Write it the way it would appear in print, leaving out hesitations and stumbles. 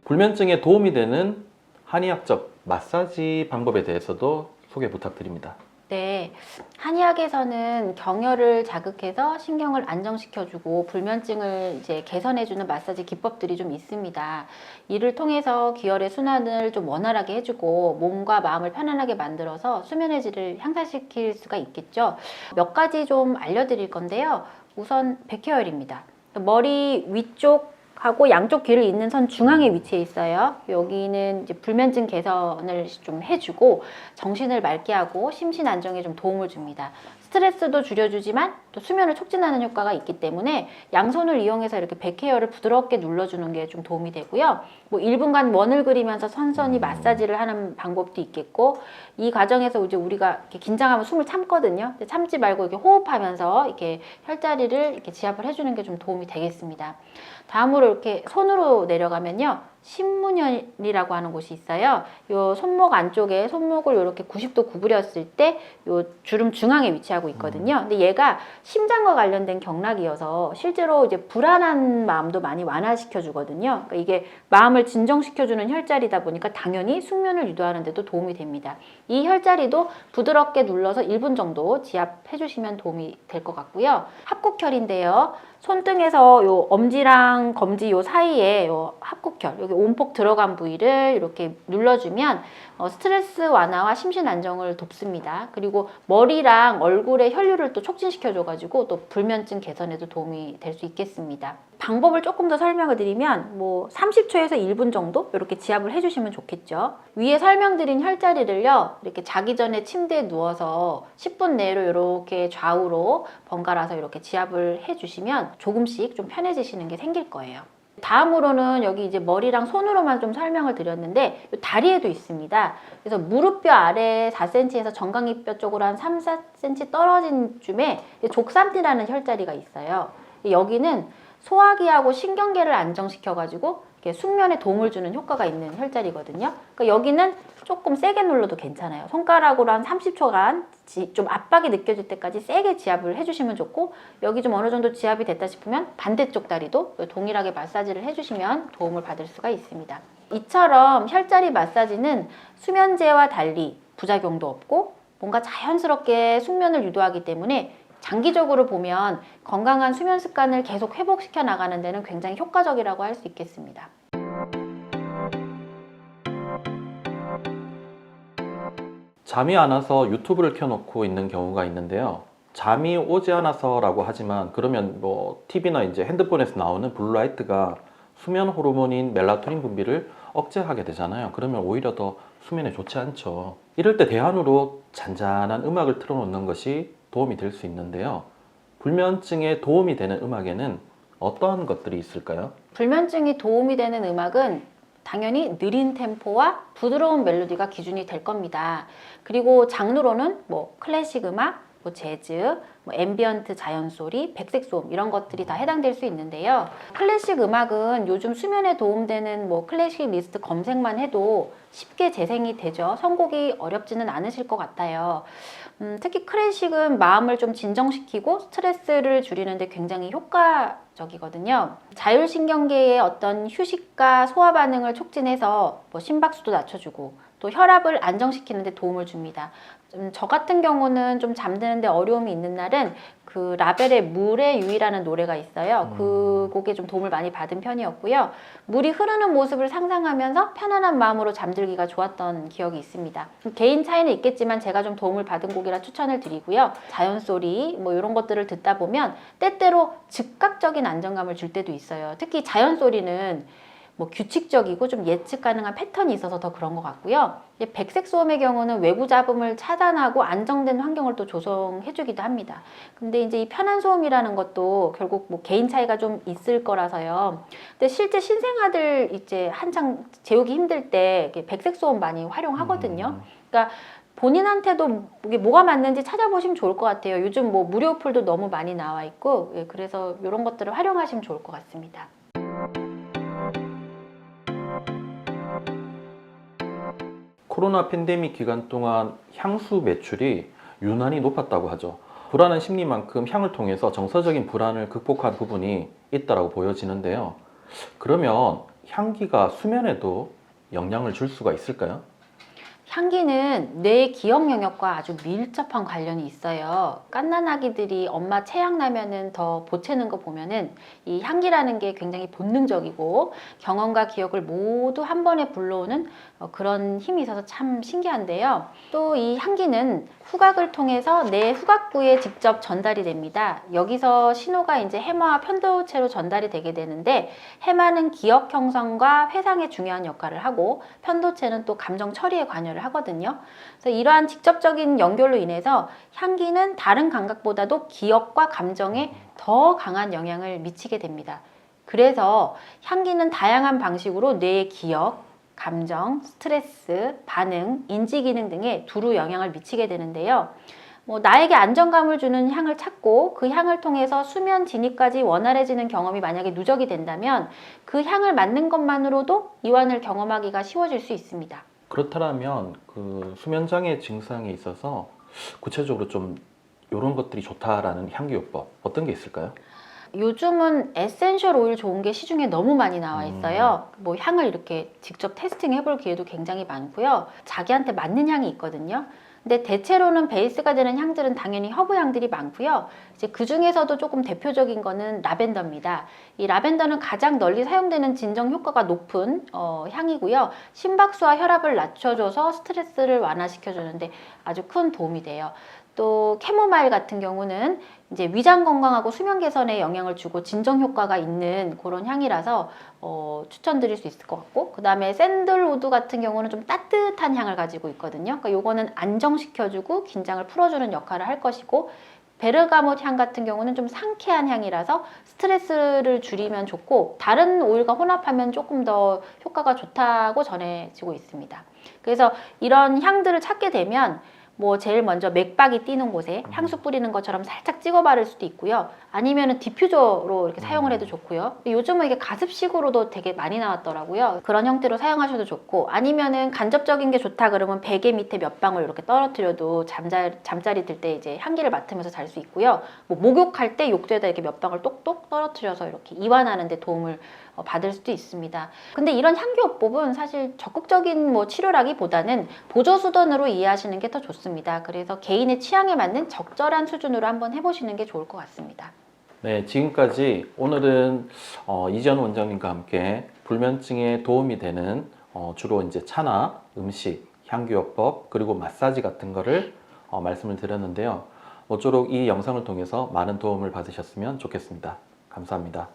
불면증에 도움이 되는 한의학적 마사지 방법에 대해서도 소개 부탁드립니다. 네, 한의학에서는 경혈을 자극해서 신경을 안정시켜주고 불면증을 이제 개선해주는 마사지 기법들이 좀 있습니다. 이를 통해서 기혈의 순환을 좀 원활하게 해주고 몸과 마음을 편안하게 만들어서 수면의 질을 향상시킬 수가 있겠죠. 몇 가지 좀 알려드릴 건데요. 우선 백회혈입니다. 머리 위쪽 하고 양쪽 귀를 잇는 선 중앙에 위치해 있어요. 여기는 이제 불면증 개선을 좀 해주고 정신을 맑게 하고 심신 안정에 좀 도움을 줍니다. 스트레스도 줄여주지만 또 수면을 촉진하는 효과가 있기 때문에 양손을 이용해서 이렇게 백헤어를 부드럽게 눌러주는 게 좀 도움이 되고요. 뭐 1분간 원을 그리면서 선선히 마사지를 하는 방법도 있겠고, 이 과정에서 이제 우리가 이렇게 긴장하면 숨을 참거든요. 참지 말고 이렇게 호흡하면서 이렇게 혈자리를 이렇게 지압을 해주는 게 좀 도움이 되겠습니다. 다음으로 이렇게 손으로 내려가면요. 신문현이라고 하는 곳이 있어요. 요 손목 안쪽에 손목을 이렇게 90도 구부렸을 때 요 주름 중앙에 위치하고 있거든요. 근데 얘가 심장과 관련된 경락이어서 실제로 이제 불안한 마음도 많이 완화시켜 주거든요. 그러니까 이게 마음을 진정시켜 주는 혈자리다 보니까 당연히 숙면을 유도하는 데도 도움이 됩니다. 이 혈자리도 부드럽게 눌러서 1분 정도 지압해 주시면 도움이 될 것 같고요. 합곡혈인데요. 손등에서 요 엄지랑 검지 요 사이에 요 합곡혈, 여기 온폭 들어간 부위를 이렇게 눌러주면 스트레스 완화와 심신 안정을 돕습니다. 그리고 머리랑 얼굴의 혈류를 또 촉진시켜줘가지고 또 불면증 개선에도 도움이 될 수 있겠습니다. 방법을 조금 더 설명을 드리면 뭐 30초에서 1분 정도 이렇게 지압을 해주시면 좋겠죠. 위에 설명드린 혈자리를요, 이렇게 자기 전에 침대에 누워서 10분 내로 이렇게 좌우로 번갈아서 이렇게 지압을 해주시면 조금씩 좀 편해지시는 게 생길 거예요. 다음으로는 여기 이제 머리랑 손으로만 좀 설명을 드렸는데 다리에도 있습니다. 그래서 무릎뼈 아래 4cm에서 정강이뼈 쪽으로 한 3, 4cm 떨어진 쯤에 족삼띠라는 혈자리가 있어요. 여기는 소화기하고 신경계를 안정시켜가지고 숙면에 도움을 주는 효과가 있는 혈자리거든요. 그러니까 여기는 조금 세게 눌러도 괜찮아요. 손가락으로 한 30초간 좀 압박이 느껴질 때까지 세게 지압을 해주시면 좋고, 여기 좀 어느 정도 지압이 됐다 싶으면 반대쪽 다리도 동일하게 마사지를 해주시면 도움을 받을 수가 있습니다. 이처럼 혈자리 마사지는 수면제와 달리 부작용도 없고 뭔가 자연스럽게 숙면을 유도하기 때문에 장기적으로 보면 건강한 수면 습관을 계속 회복시켜 나가는 데는 굉장히 효과적이라고 할 수 있겠습니다. 잠이 안 와서 유튜브를 켜놓고 있는 경우가 있는데요. 잠이 오지 않아서라고 하지만 그러면 뭐 TV나 이제 핸드폰에서 나오는 블루라이트가 수면 호르몬인 멜라토닌 분비를 억제하게 되잖아요. 그러면 오히려 더 수면에 좋지 않죠. 이럴 때 대안으로 잔잔한 음악을 틀어놓는 것이 도움이 될 수 있는데요. 불면증에 도움이 되는 음악에는 어떠한 것들이 있을까요? 불면증이 도움이 되는 음악은 당연히 느린 템포와 부드러운 멜로디가 기준이 될 겁니다. 그리고 장르로는 뭐 클래식 음악, 뭐 재즈, 뭐 앰비언트 자연소리, 백색소음 이런 것들이 다 해당될 수 있는데요. 클래식 음악은 요즘 수면에 도움되는 뭐 클래식 리스트 검색만 해도 쉽게 재생이 되죠. 선곡이 어렵지는 않으실 것 같아요. 특히 클래식은 마음을 좀 진정시키고 스트레스를 줄이는데 굉장히 효과적이거든요. 자율신경계의 어떤 휴식과 소화 반응을 촉진해서 뭐 심박수도 낮춰주고 또 혈압을 안정시키는 데 도움을 줍니다. 저 같은 경우는 좀 잠드는데 어려움이 있는 날은 그 라벨의 물의 유의라는 노래가 있어요. 그 곡에 좀 도움을 많이 받은 편이었고요. 물이 흐르는 모습을 상상하면서 편안한 마음으로 잠들기가 좋았던 기억이 있습니다. 개인 차이는 있겠지만 제가 좀 도움을 받은 곡이라 추천을 드리고요. 자연소리 뭐 이런 것들을 듣다 보면 때때로 즉각적인 안정감을 줄 때도 있어요. 특히 자연소리는 뭐 규칙적이고 좀 예측 가능한 패턴이 있어서 더 그런 것 같고요. 백색 소음의 경우는 외부 잡음을 차단하고 안정된 환경을 또 조성해 주기도 합니다. 근데 이제 이 편한 소음이라는 것도 결국 뭐 개인 차이가 좀 있을 거라서요. 근데 실제 신생아들 이제 한창 재우기 힘들 때 백색 소음 많이 활용하거든요. 그러니까 본인한테도 이게 뭐가 맞는지 찾아보시면 좋을 것 같아요. 요즘 뭐 무료 어플도 너무 많이 나와 있고, 그래서 이런 것들을 활용하시면 좋을 것 같습니다. 코로나 팬데믹 기간 동안 향수 매출이 유난히 높았다고 하죠. 불안한 심리만큼 향을 통해서 정서적인 불안을 극복한 부분이 있다고 보여지는데요. 그러면 향기가 수면에도 영향을 줄 수가 있을까요? 향기는 뇌 기억 영역과 아주 밀접한 관련이 있어요. 갓난아기들이 엄마 체향 나면은 더 보채는 거 보면은 이 향기라는 게 굉장히 본능적이고 경험과 기억을 모두 한 번에 불러오는 그런 힘이 있어서 참 신기한데요. 또 이 향기는 후각을 통해서 뇌 후각부에 직접 전달이 됩니다. 여기서 신호가 이제 해마와 편도체로 전달이 되게 되는데, 해마는 기억 형성과 회상에 중요한 역할을 하고 편도체는 또 감정 처리에 관여를 하거든요. 그래서 이러한 직접적인 연결로 인해서 향기는 다른 감각보다도 기억과 감정에 더 강한 영향을 미치게 됩니다. 그래서 향기는 다양한 방식으로 뇌의 기억, 감정, 스트레스, 반응, 인지 기능 등에 두루 영향을 미치게 되는데요. 나에게 안정감을 주는 향을 찾고 그 향을 통해서 수면 진입까지 원활해지는 경험이 만약에 누적이 된다면 그 향을 맡는 것만으로도 이완을 경험하기가 쉬워질 수 있습니다. 그렇다면 그 수면장애 증상에 있어서 구체적으로 좀 이런 것들이 좋다라는 향기요법 어떤 게 있을까요? 요즘은 에센셜 오일 좋은 게 시중에 너무 많이 나와 있어요. 향을 이렇게 직접 테스팅 해볼 기회도 굉장히 많고요. 자기한테 맞는 향이 있거든요. 근데 대체로는 베이스가 되는 향들은 당연히 허브 향들이 많고요. 이제 그 중에서도 조금 대표적인 거는 라벤더입니다. 이 라벤더는 가장 널리 사용되는 진정 효과가 높은 향이고요. 심박수와 혈압을 낮춰줘서 스트레스를 완화시켜주는데 아주 큰 도움이 돼요. 또 캐모마일 같은 경우는 이제 위장 건강하고 수면 개선에 영향을 주고 진정 효과가 있는 그런 향이라서 추천드릴 수 있을 것 같고, 그 다음에 샌들우드 같은 경우는 좀 따뜻한 향을 가지고 있거든요. 그러니까 요거는 안정시켜주고 긴장을 풀어주는 역할을 할 것이고, 베르가못 향 같은 경우는 좀 상쾌한 향이라서 스트레스를 줄이면 좋고 다른 오일과 혼합하면 조금 더 효과가 좋다고 전해지고 있습니다. 그래서 이런 향들을 찾게 되면 제일 먼저 맥박이 뛰는 곳에 향수 뿌리는 것처럼 살짝 찍어 바를 수도 있고요. 아니면은 디퓨저로 이렇게 사용을 해도 좋고요. 요즘은 이게 가습식으로도 되게 많이 나왔더라고요. 그런 형태로 사용하셔도 좋고, 아니면은 간접적인 게 좋다 그러면 베개 밑에 몇 방울 이렇게 떨어뜨려도 잠자리 들 때 이제 향기를 맡으면서 잘 수 있고요. 목욕할 때 욕조에다 이렇게 몇 방울 똑똑 떨어뜨려서 이렇게 이완하는 데 도움을 받을 수도 있습니다. 근데 이런 향기요법은 사실 적극적인 치료라기보다는 보조수단으로 이해하시는 게 더 좋습니다. 그래서 개인의 취향에 맞는 적절한 수준으로 한번 해보시는 게 좋을 것 같습니다. 네, 지금까지 오늘은 이지연 원장님과 함께 불면증에 도움이 되는 주로 이제 차나 음식, 향기요법 그리고 마사지 같은 거를 말씀을 드렸는데요. 모쪼록 이 영상을 통해서 많은 도움을 받으셨으면 좋겠습니다. 감사합니다.